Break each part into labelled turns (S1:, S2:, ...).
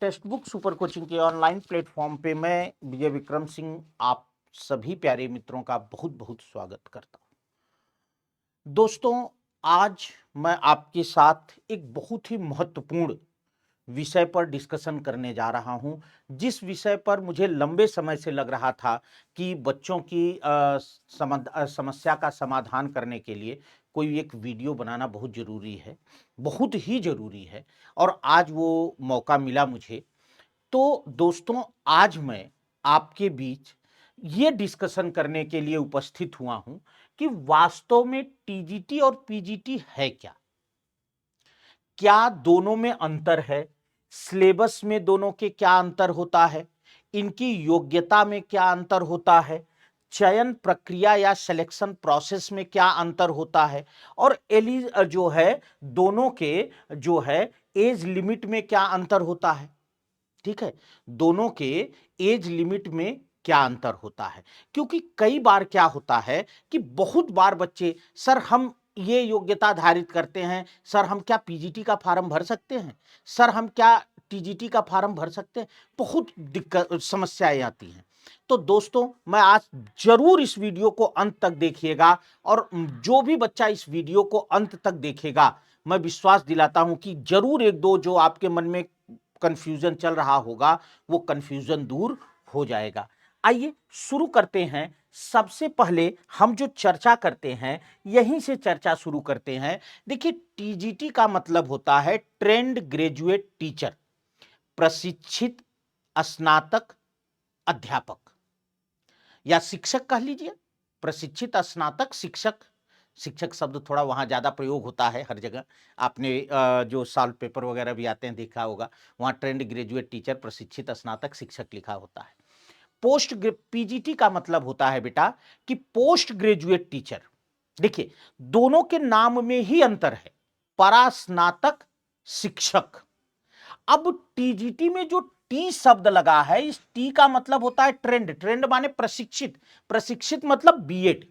S1: Text book super coaching के online platform पे मैं विजय विक्रम सिंह आप सभी प्यारे मित्रों का बहुत बहुत स्वागत करता हूं। दोस्तों, आज मैं आपके साथ एक बहुत ही महत्वपूर्ण विषय पर डिस्कशन करने जा रहा हूं, जिस विषय पर मुझे लंबे समय से लग रहा था कि बच्चों की समस्या का समाधान करने के लिए कोई एक वीडियो बनाना बहुत ज़रूरी है, बहुत ही ज़रूरी है। और आज वो मौका मिला मुझे। तो दोस्तों, आज मैं आपके बीच ये डिस्कशन करने के लिए उपस्थित हुआ हूं कि वास्तव में टीजीटी और पीजीटी है क्या? क्या दोनों में अंतर है? सिलेबस में दोनों के क्या अंतर होता है? इनकी योग्यता में क्या अंतर होता है? चयन प्रक्रिया या सिलेक्शन प्रोसेस में क्या अंतर होता है? और जो है दोनों के जो है एज लिमिट में क्या अंतर होता है? ठीक है, दोनों के एज लिमिट में क्या अंतर होता है? क्योंकि कई बार क्या होता है कि बहुत बार बच्चे, सर हम ये योग्यता धारित करते हैं, सर हम क्या पीजीटी का फॉर्म भर सकते हैं, सर हम क्या टीजीटी का फॉर्म भर सकते हैं? बहुत दिक्कत समस्याएं आती हैं। तो दोस्तों, मैं आज जरूर इस वीडियो को अंत तक देखिएगा, और जो भी बच्चा इस वीडियो को अंत तक देखेगा, मैं विश्वास दिलाता हूं कि जरूर एक दो जो आपके मन में कंफ्यूजन चल रहा होगा, वो कंफ्यूजन दूर हो जाएगा। आइए शुरू करते हैं। सबसे पहले हम जो चर्चा करते हैं, यहीं से चर्चा शुरू करते हैं। देखिए, टीजीटी का मतलब होता है ट्रेंड ग्रेजुएट टीचर, प्रशिक्षित स्नातक अध्यापक या शिक्षक कह लीजिए। प्रशिक्षित स्नातक शिक्षक, शिक्षक शब्द थोड़ा वहां ज्यादा प्रयोग होता है हर जगह। आपने जो साल पेपर वगैरह भी आते हैं देखा होगा, वहां ट्रेंड ग्रेजुएट टीचर, प्रशिक्षित स्नातक शिक्षक लिखा होता है। पीजीटी का मतलब होता है बेटा कि पोस्ट ग्रेजुएट टीचर। देखिए, दोनों के नाम में ही अंतर है, परास्नातक शिक्षक। अब टीजीटी में जो टी शब्द लगा है, इस टी का मतलब होता है ट्रेंड। ट्रेंड माने प्रशिक्षित, प्रशिक्षित मतलब बीएड।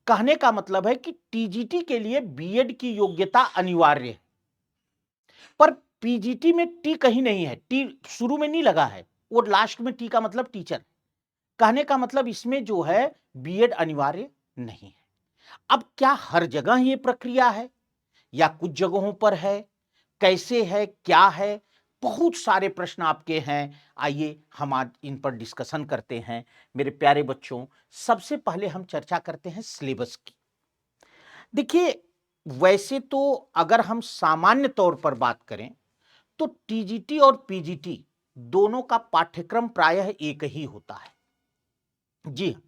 S1: कहने का मतलब है कि टीजीटी के लिए बीएड की योग्यता अनिवार्य है। पर पीजीटी में टी कहीं नहीं है, टी शुरू में नहीं लगा है, वो लास्ट में टी का मतलब टीचर। कहने का मतलब इसमें जो है बीएड अनिवार्य नहीं है। अब क्या हर जगह ये प्रक्रिया है या कुछ जगहों पर है? कैसे है, क्या है? बहुत सारे प्रश्न आपके हैं। आइए हम आज इन पर डिस्कशन करते हैं। मेरे प्यारे बच्चों, सबसे पहले हम चर्चा करते हैं सिलेबस की। देखिए, वैसे तो अगर हम सामान्य तौर पर बात करें तो टीजीटी और पीजीटी दोनों का पाठ्यक्रम प्रायः एक ही होता है। जी हाँ,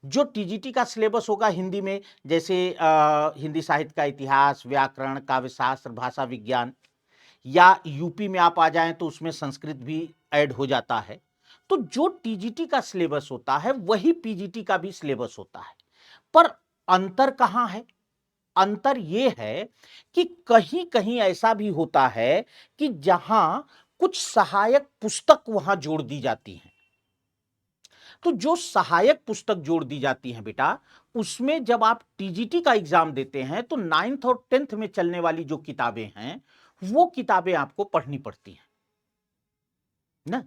S1: जो टीजीटी का सिलेबस होगा हिंदी में, जैसे हिंदी साहित्य का इतिहास, व्याकरण, काव्यशास्त्र, भाषा विज्ञान, या यूपी में आप आ जाएं तो उसमें संस्कृत भी ऐड हो जाता है। तो जो टीजीटी का सिलेबस होता है वही पीजीटी का भी सिलेबस होता है। पर अंतर कहां है? अंतर यह है कि कहीं कहीं ऐसा भी होता है कि जहां कुछ सहायक पुस्तक वहां जोड़ दी जाती हैं। तो जो सहायक पुस्तक जोड़ दी जाती है बेटा, उसमें जब आप टीजीटी का एग्जाम देते हैं तो 9th और 10th में चलने वाली जो किताबें हैं, वो किताबें आपको पढ़नी पड़ती हैं ना।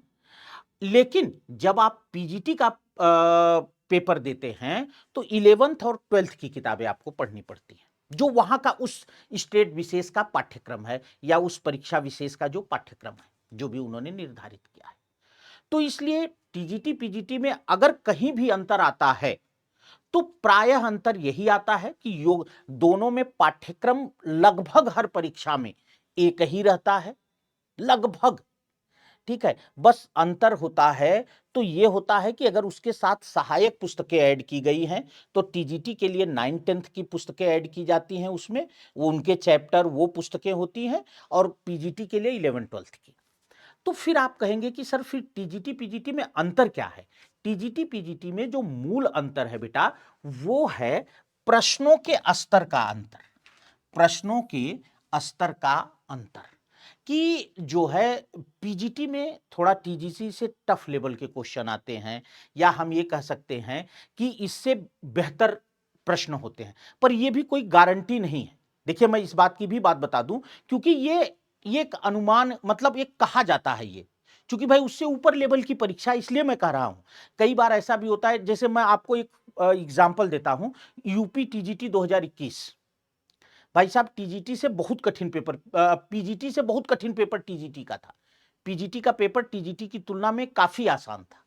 S1: लेकिन जब आप पीजीटी का पेपर देते हैं तो 11th और 12th की किताबें आपको पढ़नी पड़ती हैं, जो वहां का उस स्टेट विशेष का पाठ्यक्रम है या उस परीक्षा विशेष का जो पाठ्यक्रम है, जो भी उन्होंने निर्धारित किया है। तो इसलिए टीजीटी पीजीटी में अगर कहीं भी अंतर आता है तो प्रायः अंतर यही आता है कि योग दोनों में पाठ्यक्रम लगभग हर परीक्षा में एक ही रहता है, लगभग। ठीक है, बस अंतर होता है तो यह होता है कि अगर उसके साथ सहायक पुस्तकें ऐड की गई हैं तो टीजीटी के लिए 9th-10th की पुस्तकें ऐड की जाती हैं, उसमें वो उनके चैप्टर वो पुस्तकें होती हैं, और पीजीटी के लिए 11th-12th की। तो फिर आप कहेंगे कि सर फिर टीजीटी पीजीटी में अंतर क्या है? टीजीटी पीजीटी में जो मूल अंतर है बेटा, वो है प्रश्नों के स्तर का अंतर। प्रश्नों के स्तर का अंतर कि जो है पीजीटी में थोड़ा टीजीसी से टफ लेवल के क्वेश्चन आते हैं, या हम ये कह सकते हैं कि इससे बेहतर प्रश्न होते हैं, पर यह भी कोई गारंटी नहीं है। देखिए, मैं इस बात की भी बात बता दूं, क्योंकि ये ये एक अनुमान, मतलब एक कहा जाता है ये, क्योंकि भाई उससे ऊपर लेवल की परीक्षा, इसलिए मैं कह रहा हूं। कई बार ऐसा भी होता है, जैसे मैं आपको एक एग्जाम्पल देता हूं, यूपी टीजीटी 2021। भाई साहब टीजीटी से बहुत कठिन पेपर, पीजीटी से बहुत कठिन पेपर टीजीटी का था। पीजीटी का पेपर टीजीटी की तुलना में काफी आसान था।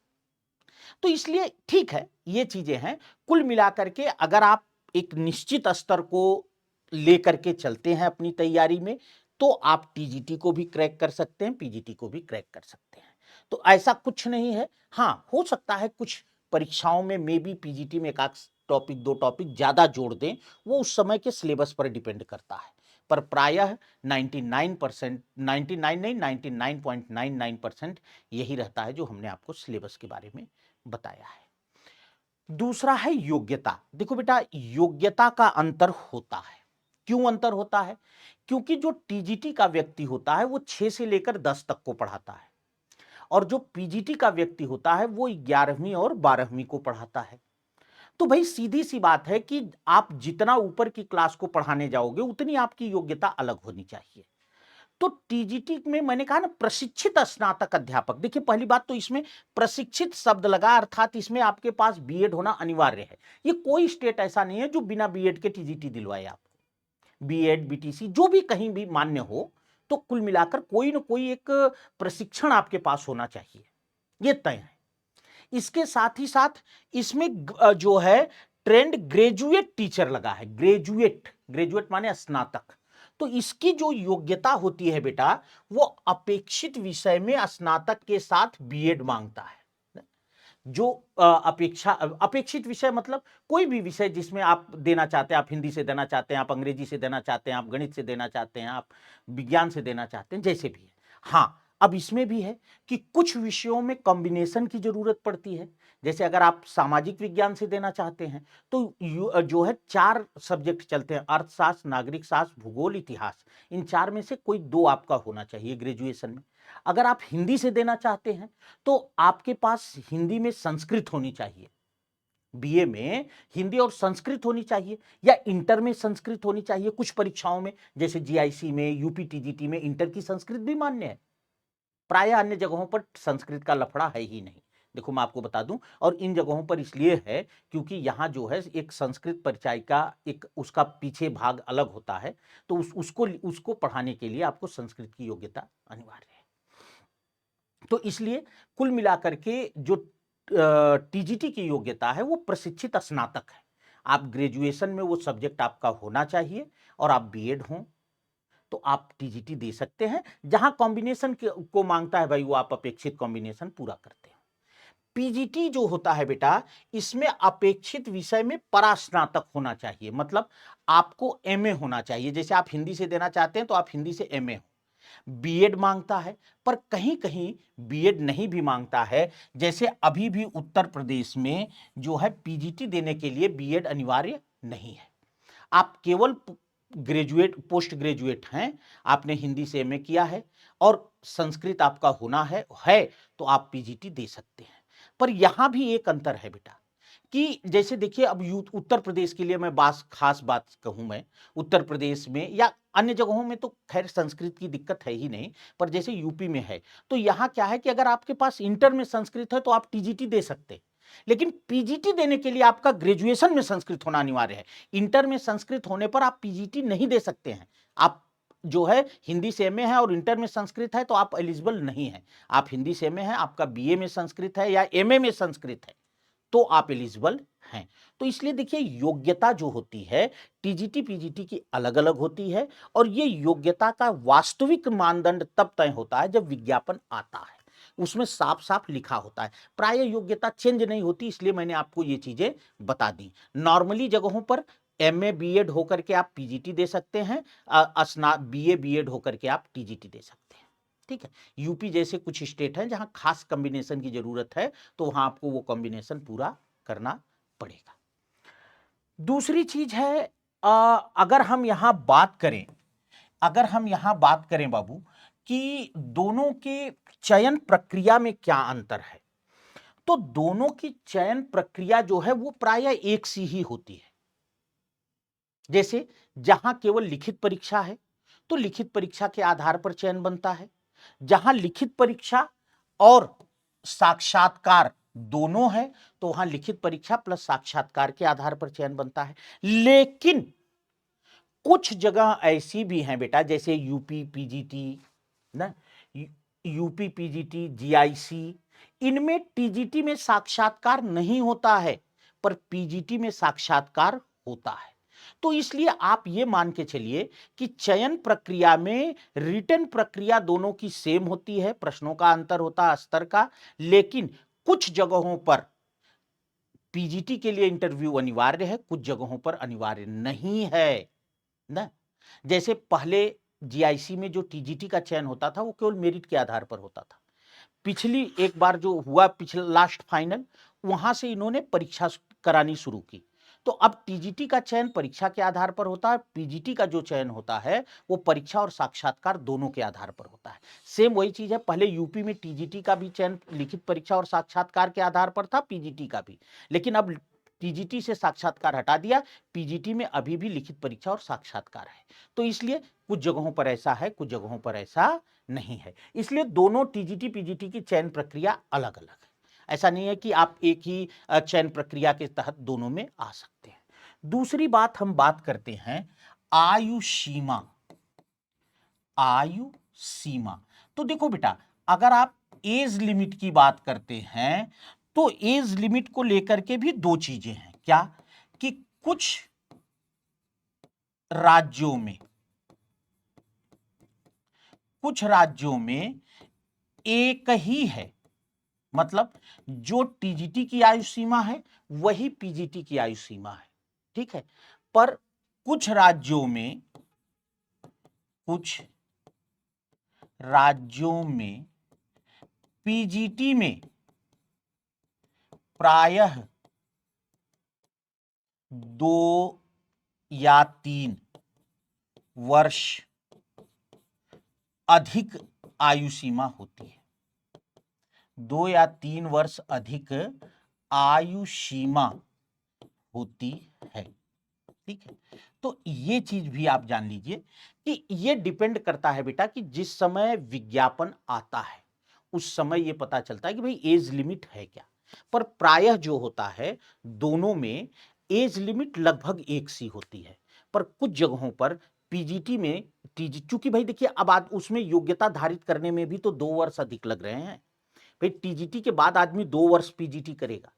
S1: तो इसलिए ठीक है, ये चीजें हैं। कुल मिलाकर के अगर आप एक निश्चित स्तर को लेकर के चलते हैं अपनी तैयारी में, तो आप टीजीटी को भी क्रैक कर सकते हैं, पीजीटी को भी क्रैक कर सकते हैं। तो ऐसा कुछ नहीं है। हाँ, हो सकता है कुछ परीक्षाओं में मे बी पीजीटी में एक आध टॉपिक, दो टॉपिक ज्यादा जोड़ दें, वो उस समय के सिलेबस पर डिपेंड करता है। पर प्रायः 99%, 99 नहीं, 99.99% यही रहता है जो हमने आपको सिलेबस के बारे में बताया है। दूसरा है योग्यता। देखो बेटा, योग्यता का अंतर होता है। क्यों अंतर होता है? क्योंकि जो टीजीटी का व्यक्ति होता है वो 6 से लेकर 10 तक को पढ़ाता है, और जो पीजीटी का व्यक्ति होता है वो 11वीं और 12वीं को पढ़ाता है। तो भाई सीधी सी बात है कि आप जितना ऊपर की क्लास को पढ़ाने जाओगे उतनी आपकी योग्यता अलग होनी चाहिए। तो टीजीटी में मैंने कहा ना, प्रशिक्षित स्नातक अध्यापक। देखिए, पहली बात तो इसमें प्रशिक्षित शब्द लगा, अर्थात इसमें आपके पास बीएड होना अनिवार्य है। ये कोई स्टेट ऐसा नहीं है जो बिना बीएड के टीजीटी दिलवाए आपको। बीएड, बीटीसी जो भी कहीं भी मान्य हो, तो कुल मिलाकर कोई ना कोई एक प्रशिक्षण आपके पास होना चाहिए, ये तय है। इसके साथ ही साथ इसमें जो है ट्रेंड ग्रेजुएट टीचर लगा है। ग्रेजुएट, ग्रेजुएट माने स्नातक। तो इसकी जो योग्यता होती है बेटा, वो अपेक्षित विषय में स्नातक के साथ बीएड मांगता है। जो अपेक्षित विषय मतलब कोई भी विषय जिसमें आप देना चाहते हैं, आप हिंदी से देना चाहते हैं, आप अंग्रेजी से देना चाहते हैं, आप गणित से देना चाहते हैं, आप विज्ञान से देना चाहते हैं, जैसे भी है। हाँ, अब इसमें भी है कि कुछ विषयों में कॉम्बिनेशन की जरूरत पड़ती है। जैसे अगर आप सामाजिक विज्ञान से देना चाहते हैं तो जो है 4 सब्जेक्ट चलते हैं, अर्थशास्त्र, नागरिक शास्त्र, भूगोल, इतिहास। इन 4 में से कोई 2 आपका होना चाहिए ग्रेजुएशन में। अगर आप हिंदी से देना चाहते हैं तो आपके पास हिंदी में संस्कृत होनी चाहिए। बीए में हिंदी और संस्कृत होनी चाहिए, या इंटर में संस्कृत होनी चाहिए। कुछ परीक्षाओं में जैसे जीआईसी में, यूपी टीजीटी में इंटर की संस्कृत भी मान्य है। प्राय अन्य जगहों पर संस्कृत का लफड़ा है ही नहीं। देखो मैं आपको बता दूं, और इन जगहों पर इसलिए है क्योंकि यहां जो है एक संस्कृत परिचायिका, एक उसका पीछे भाग अलग होता है, तो उसको पढ़ाने के लिए आपको संस्कृत की योग्यता अनिवार्य है। तो इसलिए कुल मिलाकर के जो टीजीटी की योग्यता है वो प्रशिक्षित स्नातक है। आप ग्रेजुएशन में वो सब्जेक्ट आपका होना चाहिए और आप बीएड हों तो आप टीजीटी दे सकते हैं। जहां कॉम्बिनेशन को मांगता है भाई, वो आप अपेक्षित कॉम्बिनेशन पूरा करते हैं। पीजीटी जो होता है बेटा, इसमें अपेक्षित विषय में परास्नातक होना चाहिए, मतलब आपको एमए होना चाहिए। जैसे आप हिंदी से देना चाहते हैं तो आप हिंदी से एमए हो। बीएड मांगता है, पर कहीं कहीं बीएड नहीं भी मांगता है। जैसे अभी भी उत्तर प्रदेश में जो है पीजीटी देने के लिए बीएड अनिवार्य नहीं है। आप केवल ग्रेजुएट, पोस्ट ग्रेजुएट हैं, आपने हिंदी से एमए किया है और संस्कृत आपका होना है तो आप पीजीटी दे सकते हैं। पर यहां भी एक अंतर है बेटा, कि जैसे देखिए, अब उत्तर प्रदेश के लिए मैं खास बात कहूं मैं, उत्तर प्रदेश में या अन्य जगहों में तो खैर संस्कृत की दिक्कत है ही नहीं, पर जैसे यूपी में है, तो यहां क्या है कि अगर आपके पास इंटर में संस्कृत है तो आप टीजीटी दे सकते हैं, लेकिन पीजीटी देने के लिए आपका ग्रेजुएशन में संस्कृत होना अनिवार्य है। इंटर में संस्कृत होने पर आप पीजीटी नहीं दे सकते हैं। आप जो है हिंदी से एमए है और इंटर में संस्कृत है तो आप एलिजिबल नहीं है। आप हिंदी से एमए है, आपका बीए में संस्कृत है या एमए में संस्कृत है, तो आप एलिजिबल हैं। तो इसलिए देखिए, योग्यता जो होती है टीजीटी पीजीटी की अलग अलग होती है, और ये योग्यता का वास्तविक मानदंड तब तय होता है जब विज्ञापन आता है, उसमें साफ साफ लिखा होता है। प्राय योग्यता चेंज नहीं होती, इसलिए मैंने आपको ये चीजें बता दी। नॉर्मली जगहों पर एमए बीएड होकर के आप पीजीटी दे सकते हैं, बीए बीएड होकर के आप टीजीटी दे सकते हैं। ठीक है। यूपी जैसे कुछ स्टेट हैं जहां खास कॉम्बिनेशन की जरूरत है, तो वहां आपको वो कॉम्बिनेशन पूरा करना पड़ेगा। दूसरी चीज है, अगर हम यहां बात करें, अगर हम यहां बात करें बाबू, कि दोनों के चयन प्रक्रिया में क्या अंतर है, तो दोनों की चयन प्रक्रिया जो है वो प्रायः एक सी ही होती है। जैसे जहां केवल लिखित परीक्षा है, तो लिखित परीक्षा के आधार पर चयन बनता है। जहां लिखित परीक्षा और साक्षात्कार दोनों है तो वहां लिखित परीक्षा प्लस साक्षात्कार के आधार पर चयन बनता है। लेकिन कुछ जगह ऐसी भी हैं बेटा, जैसे यूपी पीजीटी ना, यूपी पीजीटी जीआईसी, इनमें टीजीटी में साक्षात्कार नहीं होता है पर पीजीटी में साक्षात्कार होता है। तो इसलिए आप ये मान के चलिए कि चयन प्रक्रिया में रिटन प्रक्रिया दोनों की सेम होती है, प्रश्नों का अंतर होता है स्तर का, लेकिन कुछ जगहों पर पीजीटी के लिए इंटरव्यू अनिवार्य है, कुछ जगहों पर अनिवार्य नहीं है ना। जैसे पहले जीआईसी में जो टीजीटी का चयन होता था वो केवल मेरिट के आधार पर होता था। पिछली एक बार जो हुआ, पिछला लास्ट फाइनल, वहां से इन्होंने परीक्षा करानी शुरू की। तो अब टीजीटी का चयन परीक्षा के आधार पर होता है, पीजीटी का जो चयन होता है वो परीक्षा और साक्षात्कार दोनों के आधार पर होता है। सेम वही चीज है, पहले यूपी में टीजीटी का भी चयन लिखित परीक्षा और साक्षात्कार के आधार पर था, पीजीटी का भी, लेकिन अब टीजीटी से साक्षात्कार हटा दिया, पीजीटी में अभी भी लिखित परीक्षा और साक्षात्कार है। तो इसलिए कुछ जगहों पर ऐसा है, कुछ जगहों पर ऐसा नहीं है। इसलिए दोनों टीजीटी पीजीटी की चयन प्रक्रिया अलग अलग है। ऐसा नहीं है कि आप एक ही चयन प्रक्रिया के तहत दोनों में आ सकते हैं। दूसरी बात हम बात करते हैं आयु सीमा। आयु सीमा, तो देखो बेटा, अगर आप एज लिमिट की बात करते हैं तो एज लिमिट को लेकर के भी दो चीजें हैं। क्या कि कुछ राज्यों में एक ही है, मतलब जो टीजीटी की आयु सीमा है वही पीजीटी की आयु सीमा है, ठीक है। पर कुछ राज्यों में पीजीटी में प्रायः 2 या 3 वर्ष अधिक आयु सीमा होती है। 2 या 3 वर्ष अधिक आयु सीमा होती है, ठीक है। तो ये चीज भी आप जान लीजिए कि ये डिपेंड करता है बेटा कि जिस समय विज्ञापन आता है उस समय ये पता चलता है कि भाई एज लिमिट है क्या। पर प्रायः जो होता है दोनों में एज लिमिट लगभग एक सी होती है। पर कुछ जगहों पर पीजीटी में चूंकि भाई देखिए अब आज उसमें योग्यता धारित करने में भी तो 2 वर्ष अधिक लग रहे हैं भाई। टीजीटी के बाद आदमी 2 वर्ष पीजीटी करेगा,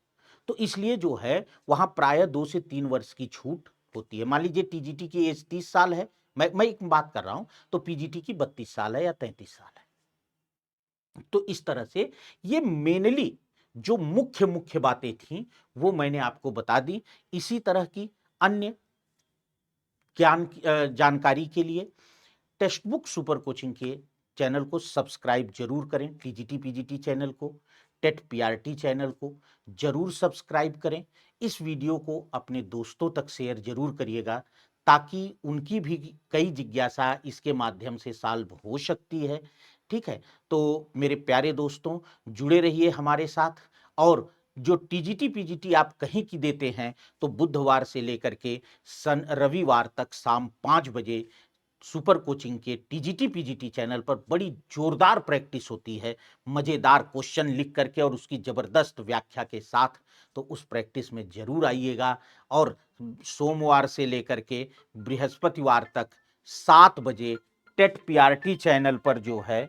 S1: तो इसलिए जो है वहां प्राय 2 से 3 वर्ष की छूट होती है। मान लीजिए टीजीटी की एज 30 साल है, मैं एक बात कर रहा हूं, तो पीजीटी की 32 साल है या 33 साल है। तो इस तरह से ये मेनली जो मुख्य मुख्य बातें थी वो मैंने आपको बता दी। इसी तरह की अन्य ज्ञान जानकारी के लिए टेक्स्ट बुक सुपर कोचिंग के चैनल को सब्सक्राइब जरूर करें, टीजीटी पीजीटी चैनल को, टेट पीआरटी चैनल को जरूर सब्सक्राइब करें। इस वीडियो को अपने दोस्तों तक शेयर जरूर करिएगा ताकि उनकी भी कई जिज्ञासा इसके माध्यम से सॉल्व हो सकती है, ठीक है। तो मेरे प्यारे दोस्तों, जुड़े रहिए हमारे साथ। और जो टीजीटी पीजीटी आप कहीं की देते हैं तो बुधवार से लेकर के रविवार तक शाम 5 बजे सुपर कोचिंग के टीजीटी पीजीटी चैनल पर बड़ी जोरदार प्रैक्टिस होती है, मजेदार क्वेश्चन लिख करके और उसकी जबरदस्त व्याख्या के साथ। तो उस प्रैक्टिस में जरूर आइएगा। और सोमवार से लेकर के बृहस्पतिवार तक 7 बजे टेट पीआरटी चैनल पर जो है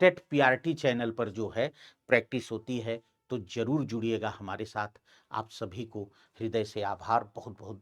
S1: टेट पीआरटी चैनल पर जो है प्रैक्टिस होती है। तो जरूर जुड़िएगा हमारे साथ। आप सभी को हृदय से आभार, बहुत बहुत